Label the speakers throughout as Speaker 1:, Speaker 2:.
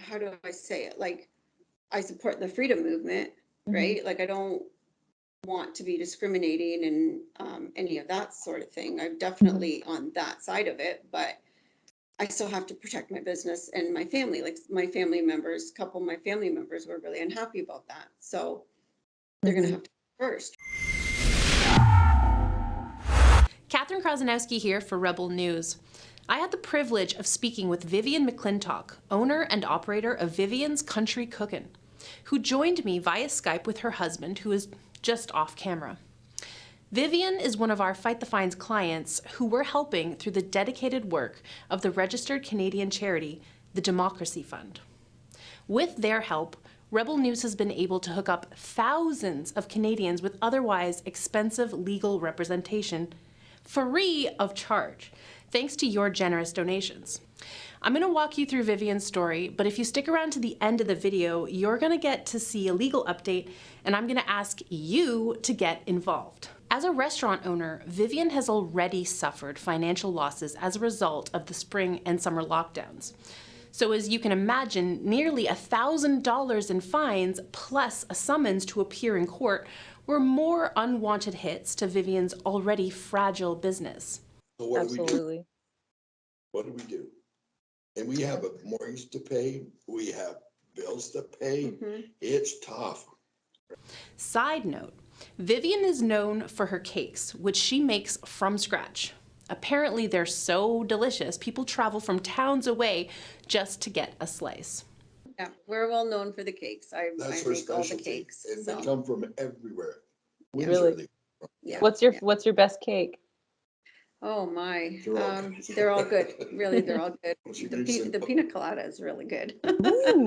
Speaker 1: how do I say it? Like, I support the freedom movement, right? Like, I don't want to be discriminating and any of that sort of thing. I'm definitely on that side of it, but I still have to protect my business and my family. Like my family members, a couple of my family members were really unhappy about that. So they're going to have to go first.
Speaker 2: Catherine Krasanowski here for Rebel News. I had the privilege of speaking with Vivian McClintock, owner and operator of Vivian's Country Cookin, who joined me via Skype with her husband, who is just off camera. Vivian is one of our Fight the Fines clients who we're helping through the dedicated work of the registered Canadian charity, the Democracy Fund. With their help, Rebel News has been able to hook up thousands of Canadians with otherwise expensive legal representation free of charge, thanks to your generous donations. I'm going to walk you through Vivian's story, but if you stick around to the end of the video, you're going to get to see a legal update, and I'm going to ask you to get involved. As a restaurant owner, Vivian has already suffered financial losses as a result of the spring and summer lockdowns. So as you can imagine, nearly $1,000 in fines plus a summons to appear in court were more unwanted hits to Vivian's already fragile business.
Speaker 3: So what
Speaker 4: Absolutely.
Speaker 3: do we do? What do we do? And we have a mortgage to pay. We have bills to pay. It's tough.
Speaker 2: Side note, Vivian is known for her cakes, which she makes from scratch. Apparently they're so delicious, people travel from towns away just to get a slice.
Speaker 1: Yeah, we're well known for the cakes. I
Speaker 3: That's her
Speaker 1: make all the
Speaker 3: specialty.
Speaker 1: cakes.
Speaker 3: And
Speaker 1: So
Speaker 3: they come from everywhere.
Speaker 4: Really?
Speaker 1: yeah.
Speaker 4: What's your best cake?
Speaker 1: Oh my,
Speaker 3: They're all good.
Speaker 1: they're all good. Really, they're all good.
Speaker 3: Well, she
Speaker 1: The,
Speaker 3: makes
Speaker 1: the pina colada is really good.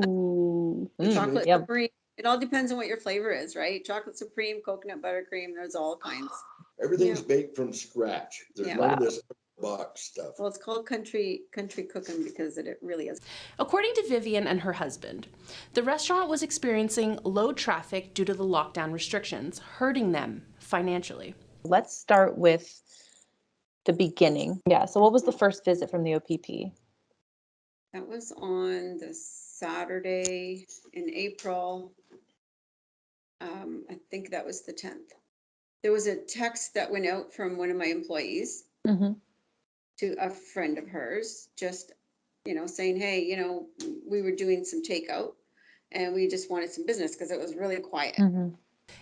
Speaker 4: Ooh.
Speaker 1: Chocolate
Speaker 4: Yum.
Speaker 1: supreme. It all depends on what your flavor is, right? Chocolate supreme, coconut buttercream. There's all kinds.
Speaker 3: Everything's baked from scratch. There's
Speaker 1: Yeah.
Speaker 3: none of this box stuff.
Speaker 1: Well, it's called country cooking because it really is.
Speaker 2: According to Vivian and her husband, the restaurant was experiencing low traffic due to the lockdown restrictions, hurting them financially.
Speaker 4: Let's start with the beginning. Yeah, so what was the first visit from the OPP?
Speaker 1: That was on the Saturday in April. I think that was the 10th. There was a text that went out from one of my employees to a friend of hers, just, saying, hey, we were doing some takeout and we just wanted some business because it was really quiet.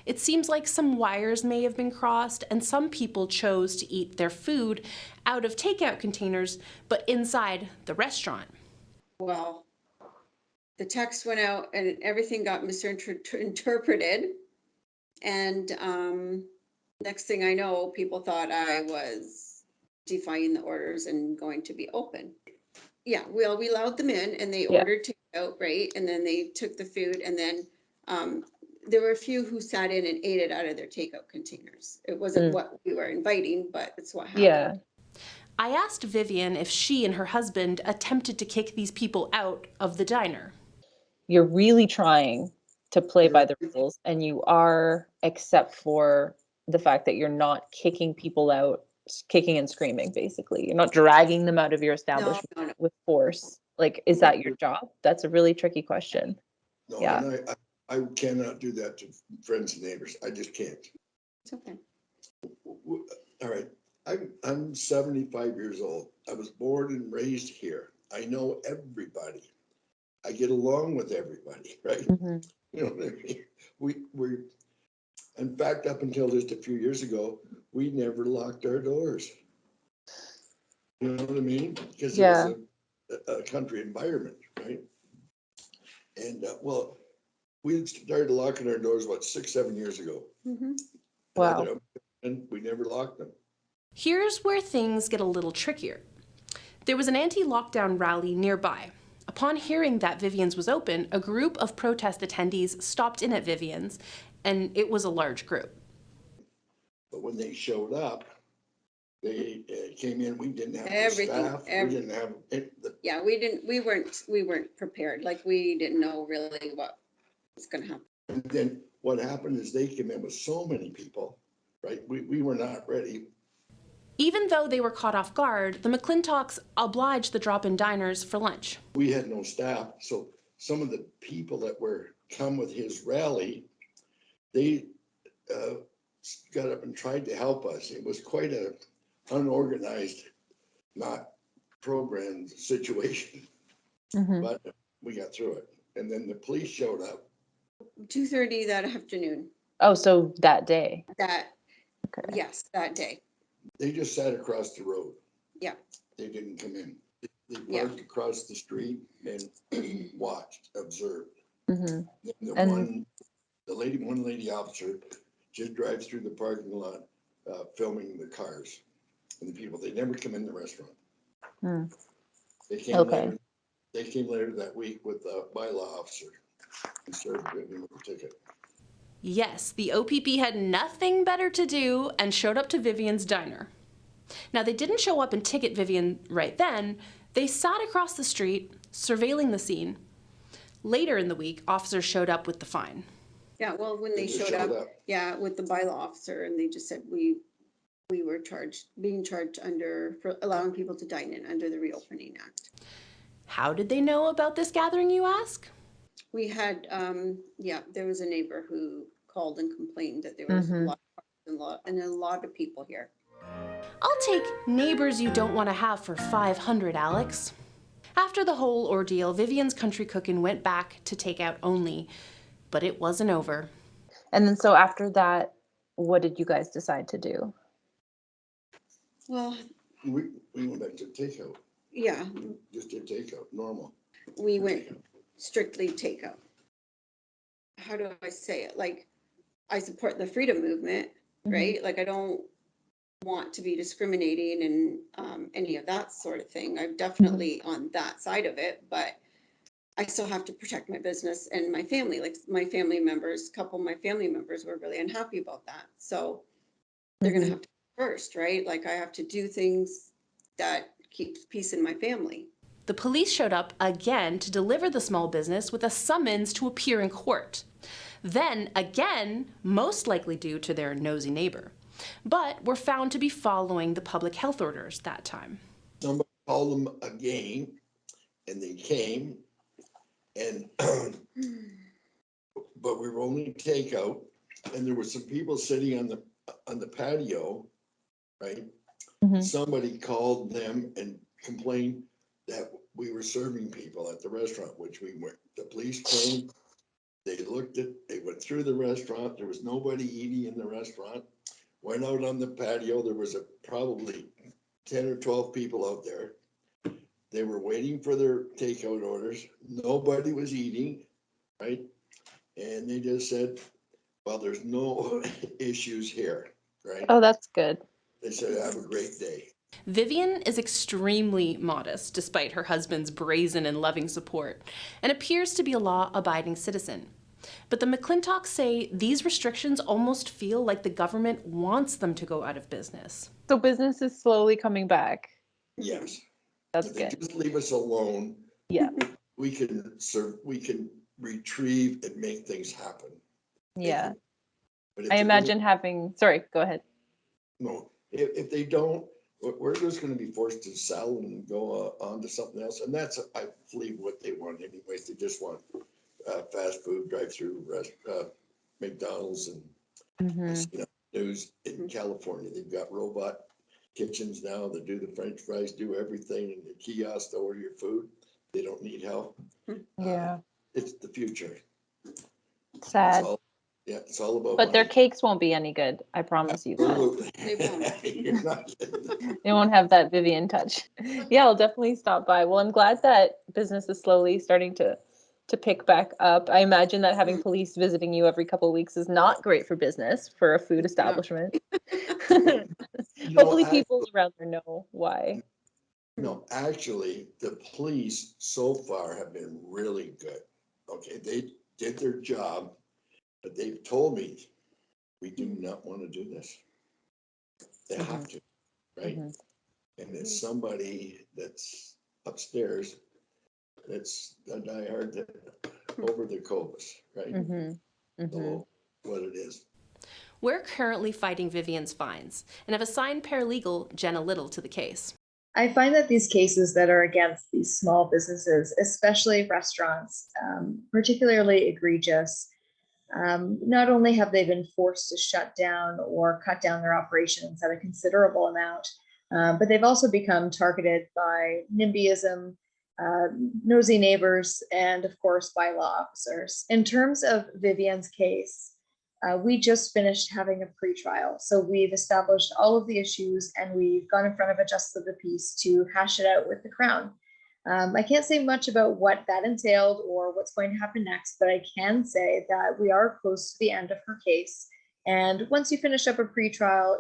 Speaker 2: It seems like some wires may have been crossed and some people chose to eat their food out of takeout containers, but inside the restaurant.
Speaker 1: Well, the text went out and everything got misinterpreted. And next thing I know, people thought I was defying the orders and going to be open. Yeah, we allowed them in and they ordered takeout, right? And then they took the food and then there were a few who sat in and ate it out of their takeout containers. It wasn't what we were inviting, but it's what happened.
Speaker 4: Yeah.
Speaker 2: I asked Vivian if she and her husband attempted to kick these people out of the diner.
Speaker 4: You're really trying to play by the rules, and you are, except for the fact that you're not kicking people out, kicking and screaming, basically. You're not dragging them out of your establishment
Speaker 1: No.
Speaker 4: with force. Like, is that your job? That's a really tricky question.
Speaker 3: No,
Speaker 4: Yeah.
Speaker 3: and I cannot do that to friends and neighbors. I just can't.
Speaker 1: It's okay.
Speaker 3: All right. I'm 75 years old. I was born and raised here. I know everybody. I get along with everybody, right? You know what I mean? We in fact, up until just a few years ago, we never locked our doors. You know what I mean? Because it was a country environment, right? And well, we started locking our doors, 6-7 years ago.
Speaker 4: Wow.
Speaker 3: And we never locked them.
Speaker 2: Here's where things get a little trickier. There was an anti-lockdown rally nearby. Upon hearing that Vivian's was open, a group of protest attendees stopped in at Vivian's, and it was a large group.
Speaker 3: But when they showed up, they came in. We didn't have
Speaker 1: Everything,
Speaker 3: staff. We didn't have it.
Speaker 1: Yeah, we weren't prepared. Like we didn't know really what was going to happen.
Speaker 3: And then what happened is they came in with so many people, right? We were not ready.
Speaker 2: Even though they were caught off guard, the McClintocks obliged the drop-in diners for lunch.
Speaker 3: We had no staff, so some of the people that were come with his rally, they got up and tried to help us. It was quite a unorganized, not programmed situation,
Speaker 4: Mhm.
Speaker 3: but we got through it. And then the police showed up.
Speaker 1: 2:30 that afternoon,
Speaker 4: Oh, so that day.
Speaker 1: that,
Speaker 4: Okay.
Speaker 1: yes, that day.
Speaker 3: They just sat across the road.
Speaker 1: Yeah.
Speaker 3: They didn't come in. They
Speaker 1: Yeah.
Speaker 3: parked across the street and watched, observed.
Speaker 4: Mhm.
Speaker 3: Then one lady officer just drives through the parking lot, filming the cars and the people. They never come in the restaurant.
Speaker 4: Hmm.
Speaker 3: They came
Speaker 4: Okay.
Speaker 3: later. They came later that week with a bylaw officer and started giving him a ticket.
Speaker 2: Yes, the OPP had nothing better to do and showed up to Vivian's diner. Now, they didn't show up and ticket Vivian right then. They sat across the street, surveilling the scene. Later in the week, officers showed up with the fine.
Speaker 1: Yeah, well, when
Speaker 3: They
Speaker 1: they
Speaker 3: just
Speaker 1: showed up, yeah, with the bylaw officer, and they just said we were being charged for allowing people to dine in under the Reopening Act.
Speaker 2: How did they know about this gathering, you ask?
Speaker 1: We had, there was a neighbor who called and complained that there was
Speaker 4: Mhm.
Speaker 1: a lot of people here.
Speaker 2: I'll take neighbors you don't want to have for 500, Alex. After the whole ordeal, Vivian's Country Cookin went back to takeout only, but it wasn't over.
Speaker 4: And then so after that, what did you guys decide to do?
Speaker 1: Well,
Speaker 3: We went back to takeout,
Speaker 1: yeah,
Speaker 3: just did takeout, normal.
Speaker 1: we went strictly takeout. How do I say it? Like, I support the freedom movement,
Speaker 4: Mhm.
Speaker 1: right? Like, I don't want to be discriminating and any of that sort of thing. I'm definitely on that side of it, but I still have to protect my business and my family. Like my family members, a couple of my family members were really unhappy about that. So they're going to
Speaker 4: Mhm.
Speaker 1: have to first, right? Like I have to do things that keeps peace in my family.
Speaker 2: The police showed up again to deliver the small business with a summons to appear in court. Then, again, most likely due to their nosy neighbor, but were found to be following the public health orders that time.
Speaker 3: Somebody called them again, and they came, and but we were only takeout, and there were some people sitting on the patio, right?
Speaker 4: Mhm.
Speaker 3: Somebody called them and complained that we were serving people at the restaurant, which we weren't. The police came, they went through the restaurant, there was nobody eating in the restaurant. Went out on the patio, there was probably 10 or 12 people out there. They were waiting for their takeout orders. Nobody was eating, right? And they just said, well, there's no issues here, right?
Speaker 4: Oh, that's good.
Speaker 3: They said, have a great day.
Speaker 2: Vivian is extremely modest despite her husband's brazen and loving support, and appears to be a law-abiding citizen. But the McClintocks say these restrictions almost feel like the government wants them to go out of business.
Speaker 4: So business is slowly coming back.
Speaker 3: Yes.
Speaker 4: That's
Speaker 3: If they
Speaker 4: good.
Speaker 3: just leave us alone,
Speaker 4: Yeah.
Speaker 3: we can retrieve and make things happen.
Speaker 4: Yeah.
Speaker 3: But if
Speaker 4: I
Speaker 3: they're
Speaker 4: imagine having, sorry, go ahead.
Speaker 3: no, if they don't, we're just gonna be forced to sell and go on to something else. And that's, I believe, what they want anyways. They just want fast food, drive-through, McDonald's, and I
Speaker 4: Mhm.
Speaker 3: see news in California. They've got robot kitchens now that do the French fries, do everything, and the kiosk to order your food. They don't need help.
Speaker 4: Yeah.
Speaker 3: It's the future. It's
Speaker 4: Sad.
Speaker 3: all, yeah, it's all about
Speaker 4: But their
Speaker 3: money.
Speaker 4: cakes won't be any good. I promise you that.
Speaker 3: Absolutely.
Speaker 1: They won't.
Speaker 3: You're not kidding.
Speaker 4: They won't have that Vivian touch. Yeah, I'll definitely stop by. Well, I'm glad that business is slowly starting to pick back up. I imagine that having police visiting you every couple of weeks is not great for business for a food establishment. Hopefully people around there know why.
Speaker 3: No, actually, the police so far have been really good. Okay, they did their job, but they've told me, we do not want to do this. They have to, right?
Speaker 4: Mhm.
Speaker 3: And it's somebody that's upstairs, that's a diehard over the covers, right?
Speaker 4: Mhm. Mhm.
Speaker 3: So what it is.
Speaker 2: We're currently fighting Vivian's fines and have assigned paralegal Jenna Little to the case.
Speaker 5: I find that these cases that are against these small businesses, especially restaurants, particularly egregious. Not only have they been forced to shut down or cut down their operations at a considerable amount, but they've also become targeted by NIMBYism, nosy neighbors, and of course by law officers. In terms of Vivian's case, we just finished having a pretrial. So we've established all of the issues and we've gone in front of a justice of the peace to hash it out with the Crown. I can't say much about what that entailed or what's going to happen next, but I can say that we are close to the end of her case. And once you finish up a pretrial,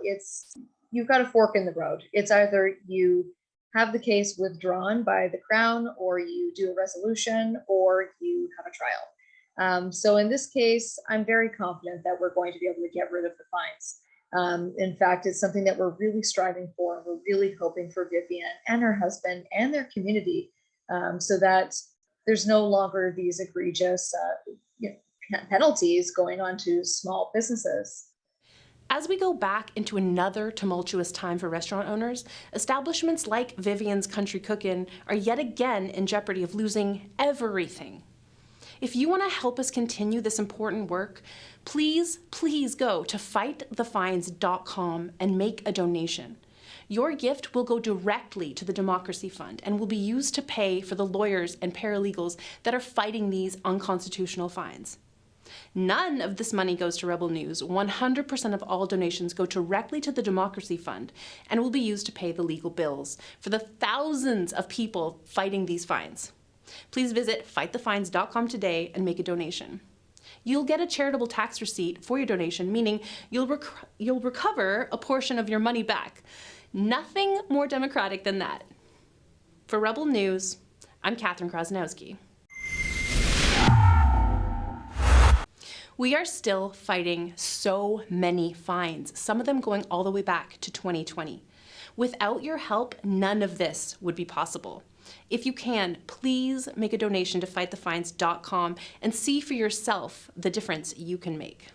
Speaker 5: you've got a fork in the road. It's either you have the case withdrawn by the Crown, or you do a resolution, or you have a trial. So in this case, I'm very confident that we're going to be able to get rid of the fines. In fact, it's something that we're really striving for. We're really hoping for Vivian and her husband and their community, so that there's no longer these egregious penalties going on to small businesses.
Speaker 2: As we go back into another tumultuous time for restaurant owners, establishments like Vivian's Country Cookin are yet again in jeopardy of losing everything. If you want to help us continue this important work, please go to fightthefines.com and make a donation. Your gift will go directly to the Democracy Fund and will be used to pay for the lawyers and paralegals that are fighting these unconstitutional fines. None of this money goes to Rebel News. 100% of all donations go directly to the Democracy Fund and will be used to pay the legal bills for the thousands of people fighting these fines. Please visit fightthefines.com today and make a donation. You'll get a charitable tax receipt for your donation, meaning you'll recover a portion of your money back. Nothing more democratic than that. For Rebel News, I'm Catherine Krasnowski. We are still fighting so many fines, some of them going all the way back to 2020. Without your help, none of this would be possible. If you can, please make a donation to fightthefines.com and see for yourself the difference you can make.